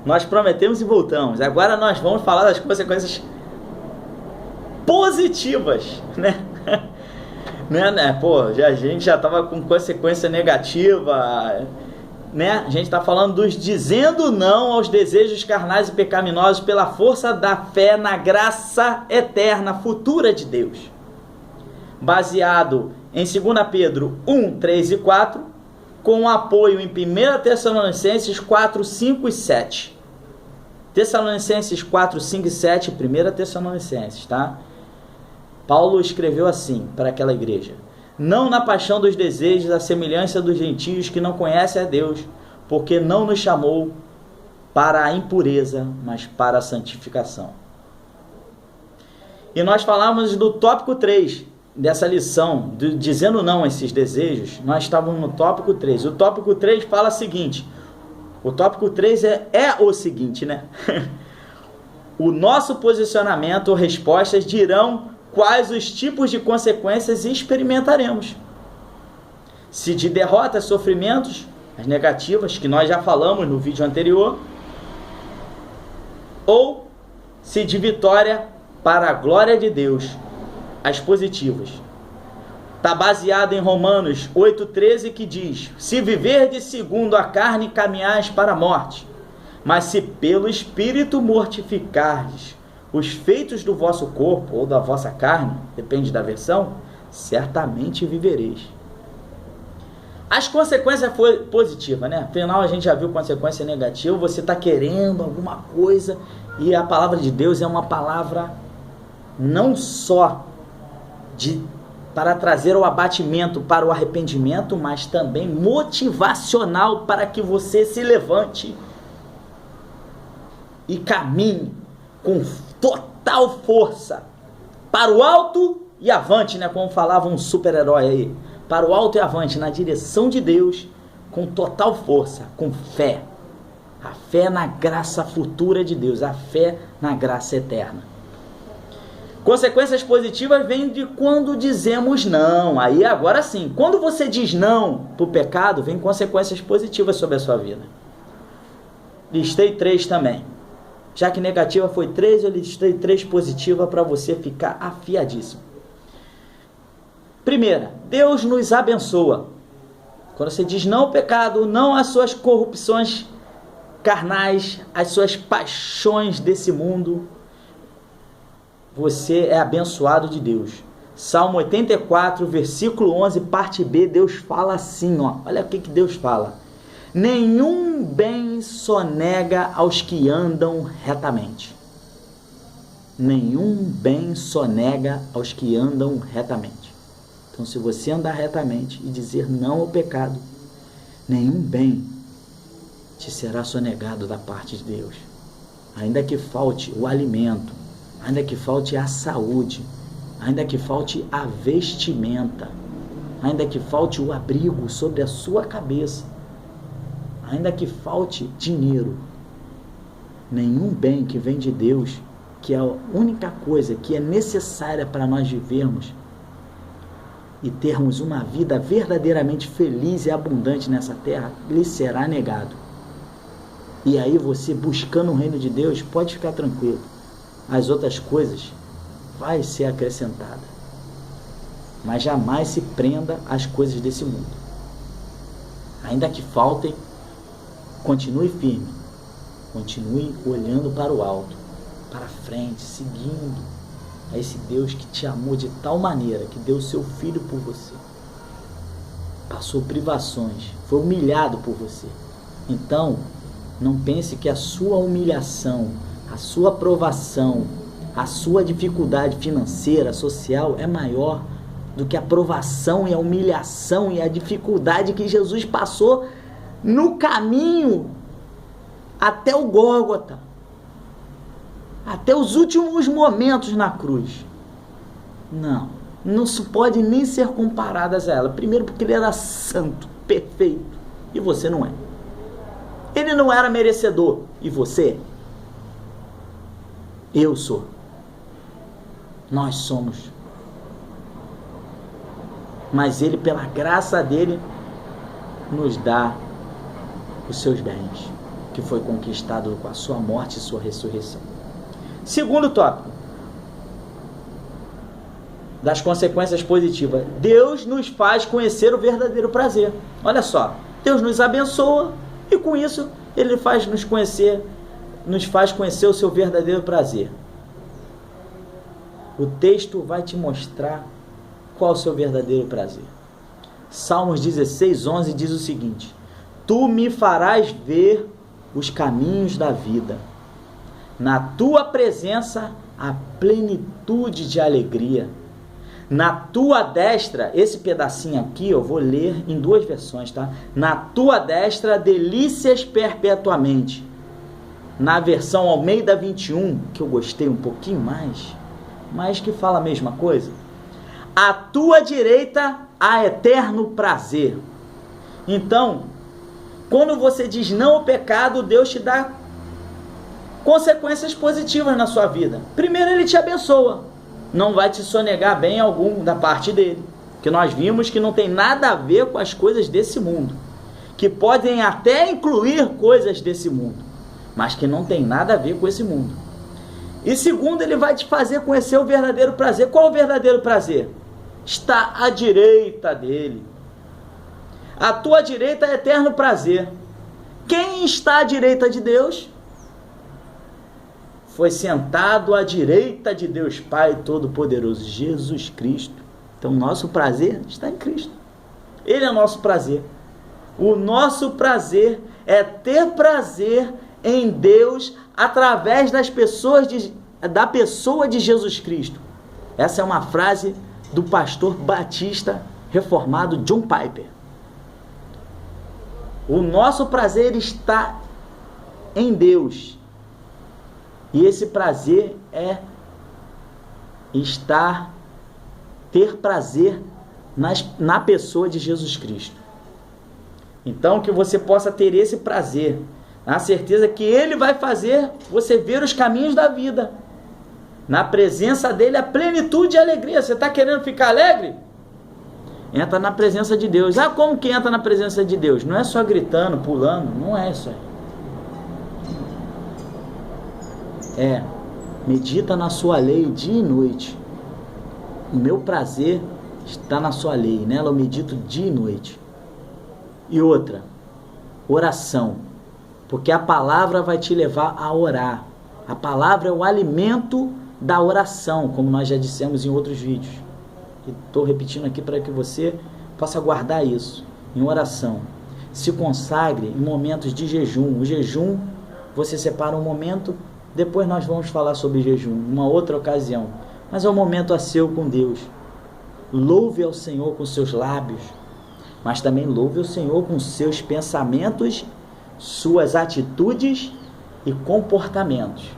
Nós prometemos e voltamos. Agora nós vamos falar das consequências positivas, né? Pô, a gente já estava com consequência negativa, né? A gente está falando dos dizendo não aos desejos carnais e pecaminosos pela força da fé na graça eterna futura de Deus. Baseado em 2 Pedro 1, 3 e 4, com apoio em 1 Tessalonicenses 4, 5 e 7. Tessalonicenses 4, 5 e 7, 1 Tessalonicenses, tá? Paulo escreveu assim para aquela igreja: não na paixão dos desejos, a semelhança dos gentios que não conhecem a Deus, porque não nos chamou para a impureza, mas para a santificação. E nós falamos do tópico 3 dessa lição, dizendo não a esses desejos. Nós estávamos no tópico 3. O tópico 3 fala o seguinte, o tópico 3 é o seguinte, né? O nosso posicionamento ou respostas dirão quais os tipos de consequências experimentaremos. Se de derrotas, sofrimentos, as negativas, que nós já falamos no vídeo anterior, ou se de vitória para a glória de Deus, as positivas. Está baseado em Romanos 8,13, que diz: se viverdes segundo a carne, caminhais para a morte, mas se pelo Espírito mortificardes os feitos do vosso corpo ou da vossa carne, depende da versão, certamente vivereis. As consequências foram positivas, né? Afinal, a gente já viu consequência negativa. Você está querendo alguma coisa e a palavra de Deus é uma palavra não só para trazer o abatimento, para o arrependimento, mas também motivacional para que você se levante e caminhe com total força para o alto e avante, né? Como falava um super-herói aí, para o alto e avante, na direção de Deus, com total força, com fé. A fé na graça futura de Deus, a fé na graça eterna. Consequências positivas vêm de quando dizemos não. Aí agora sim, quando você diz não para o pecado, vem consequências positivas sobre a sua vida. Listei 3 também. Já que negativa foi 3, eu listei 3 positivas para você ficar afiadíssimo. Primeira, Deus nos abençoa. Quando você diz não ao pecado, não às suas corrupções carnais, às suas paixões desse mundo, você é abençoado de Deus. Salmo 84, versículo 11, parte B, Deus fala assim, ó. Olha o que Deus fala. Nenhum bem sonega aos que andam retamente. Nenhum bem sonega aos que andam retamente. Então, se você andar retamente e dizer não ao pecado, nenhum bem te será sonegado da parte de Deus. Ainda que falte o alimento, ainda que falte a saúde, ainda que falte a vestimenta, ainda que falte o abrigo sobre a sua cabeça, ainda que falte dinheiro, nenhum bem que vem de Deus, que é a única coisa que é necessária para nós vivermos e termos uma vida verdadeiramente feliz e abundante nessa terra, lhe será negado. E aí você, buscando o reino de Deus, pode ficar tranquilo, as outras coisas vai ser acrescentada, mas jamais se prenda às coisas desse mundo. Ainda que faltem, continue firme, continue olhando para o alto, para frente, seguindo a esse Deus que te amou de tal maneira que deu o seu filho por você, passou privações, foi humilhado por você. Então não pense que a sua humilhação, a sua provação, a sua dificuldade financeira, social é maior do que a provação e a humilhação e a dificuldade que Jesus passou no caminho até o Gólgota, até os últimos momentos na cruz. Não se pode nem ser comparadas a ela. Primeiro porque ele era santo, perfeito, e você não é. Ele não era merecedor, e você? Eu sou. Nós somos. Mas ele, pela graça dele, nos dá os seus bens. que foi conquistado com a sua morte e sua ressurreição. Segundo tópico, das consequências positivas. Deus nos faz conhecer o verdadeiro prazer. Olha só, Deus nos abençoa e com isso Ele nos faz conhecer o seu verdadeiro prazer. O texto vai te mostrar qual é o seu verdadeiro prazer. Salmos 16:11 diz o seguinte: Tu me farás ver os caminhos da vida. Na tua presença a plenitude de alegria. Na tua destra, esse pedacinho aqui eu vou ler em duas versões, tá? Na tua destra delícias perpetuamente. Na versão Almeida 21, que eu gostei um pouquinho mais, mas que fala a mesma coisa. À tua direita há eterno prazer. Então, quando você diz não ao pecado, Deus te dá consequências positivas na sua vida. Primeiro, Ele te abençoa. Não vai te sonegar bem algum da parte dele. Que nós vimos que não tem nada a ver com as coisas desse mundo. Que podem até incluir coisas desse mundo, mas que não tem nada a ver com esse mundo. E segundo, Ele vai te fazer conhecer o verdadeiro prazer. Qual o verdadeiro prazer? Está à direita dele. À tua direita é eterno prazer. Quem está à direita de Deus? Foi sentado à direita de Deus Pai Todo-Poderoso, Jesus Cristo. Então, nosso prazer está em Cristo. Ele é o nosso prazer. O nosso prazer é ter prazer em Deus através da pessoa de Jesus Cristo. Essa é uma frase do pastor batista reformado John Piper. O nosso prazer está em Deus. E esse prazer é ter prazer na pessoa de Jesus Cristo. Então, que você possa ter esse prazer, na certeza que Ele vai fazer você ver os caminhos da vida. Na presença dEle, a plenitude e a alegria. Você está querendo ficar alegre? Entra na presença de Deus. Ah, como que entra na presença de Deus? Não é só gritando, pulando, não é isso aí. Medita na sua lei dia e noite. O meu prazer está na sua lei, nela eu medito dia e noite. E outra, oração, porque a palavra vai te levar a orar. A palavra é o alimento da oração, como nós já dissemos em outros vídeos. Estou repetindo aqui para que você possa guardar isso, em oração. Se consagre em momentos de jejum. O jejum, você separa um momento. Depois nós vamos falar sobre jejum, numa outra ocasião. Mas é um momento a seu com Deus. Louve ao Senhor com seus lábios, mas também louve ao Senhor com seus pensamentos, suas atitudes e comportamentos.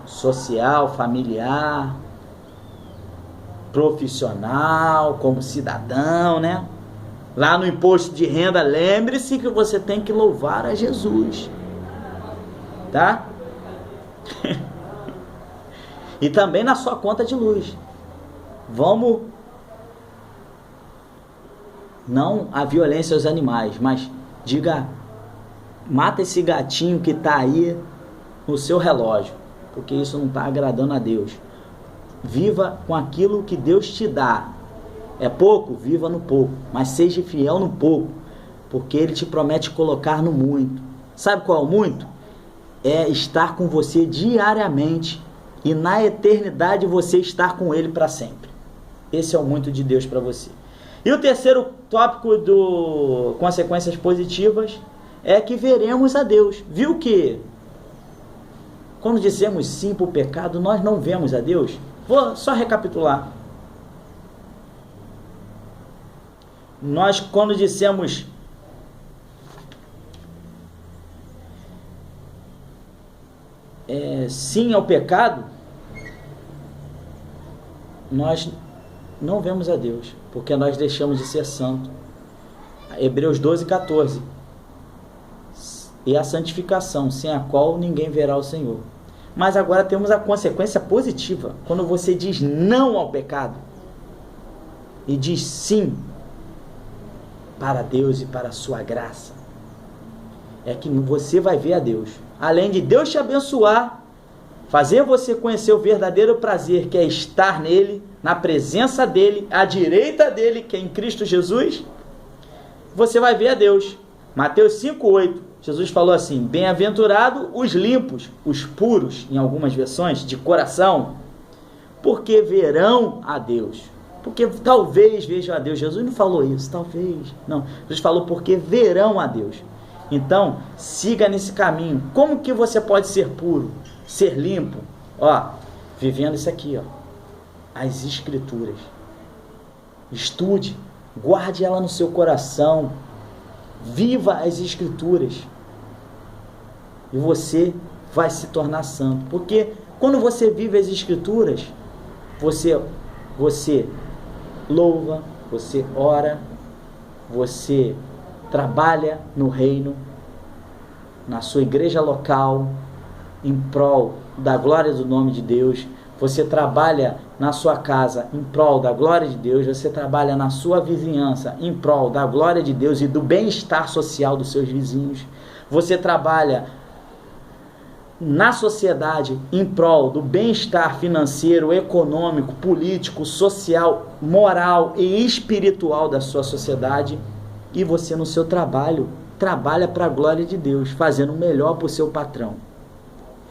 Social, familiar, profissional, como cidadão, né? Lá no imposto de renda, lembre-se que você tem que louvar a Jesus. Tá? E também na sua conta de luz. Vamos, não a violência aos animais, mas diga, mata esse gatinho que está aí no seu relógio, porque isso não está agradando a Deus. Viva com aquilo que Deus te dá. É pouco? Viva no pouco, mas seja fiel no pouco, porque Ele te promete colocar no muito. Sabe qual é o muito? É estar com você diariamente e na eternidade você estar com Ele para sempre. Esse é o muito de Deus para você. E o terceiro tópico do consequências positivas é que veremos a Deus. Viu que quando dizemos sim para o pecado, nós não vemos a Deus? Vou só recapitular. Nós, quando dissemos sim ao pecado, nós não vemos a Deus, porque nós deixamos de ser santo. Hebreus 12:14. E a santificação, sem a qual ninguém verá o Senhor. Mas agora temos a consequência positiva. Quando você diz não ao pecado e diz sim para Deus e para a sua graça. é que você vai ver a Deus. Além de Deus te abençoar, fazer você conhecer o verdadeiro prazer, que é estar nele, na presença dele, à direita dele, que é em Cristo Jesus, você vai ver a Deus. Mateus 5,8, Jesus falou assim: bem-aventurado os limpos, os puros, em algumas versões, de coração, porque verão a Deus. Porque talvez vejam a Deus. Jesus não falou isso, talvez. Não, Jesus falou porque verão a Deus. Então, siga nesse caminho. Como que você pode ser puro, ser limpo? Ó, vivendo isso aqui, ó, as Escrituras. Estude, guarde ela no seu coração. Viva as Escrituras. E você vai se tornar santo. Porque quando você vive as Escrituras, você louva, você ora, você trabalha no reino, na sua igreja local, em prol da glória do nome de Deus. Você trabalha na sua casa em prol da glória de Deus. Você trabalha na sua vizinhança em prol da glória de Deus e do bem-estar social dos seus vizinhos. Você trabalha na sociedade em prol do bem-estar financeiro, econômico, político, social, moral e espiritual da sua sociedade. E você no seu trabalho trabalha para a glória de Deus, fazendo o melhor para o seu patrão.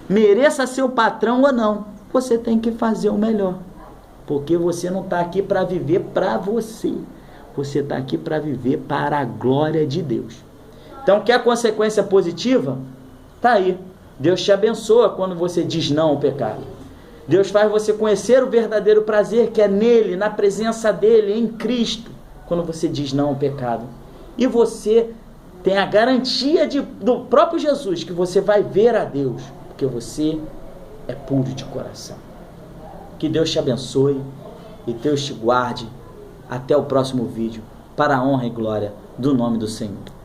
Mereça seu patrão ou não, você tem que fazer o melhor, porque você não está aqui para viver para você, você está aqui para viver para a glória de Deus. Então, quer consequência positiva? Está aí. Deus te abençoa quando você diz não ao pecado. Deus faz você conhecer o verdadeiro prazer que é nele, na presença dele, em Cristo, quando você diz não ao pecado. E você tem a garantia do próprio Jesus que você vai ver a Deus, porque você é puro de coração. Que Deus te abençoe e Deus te guarde. Até o próximo vídeo, para a honra e glória do nome do Senhor.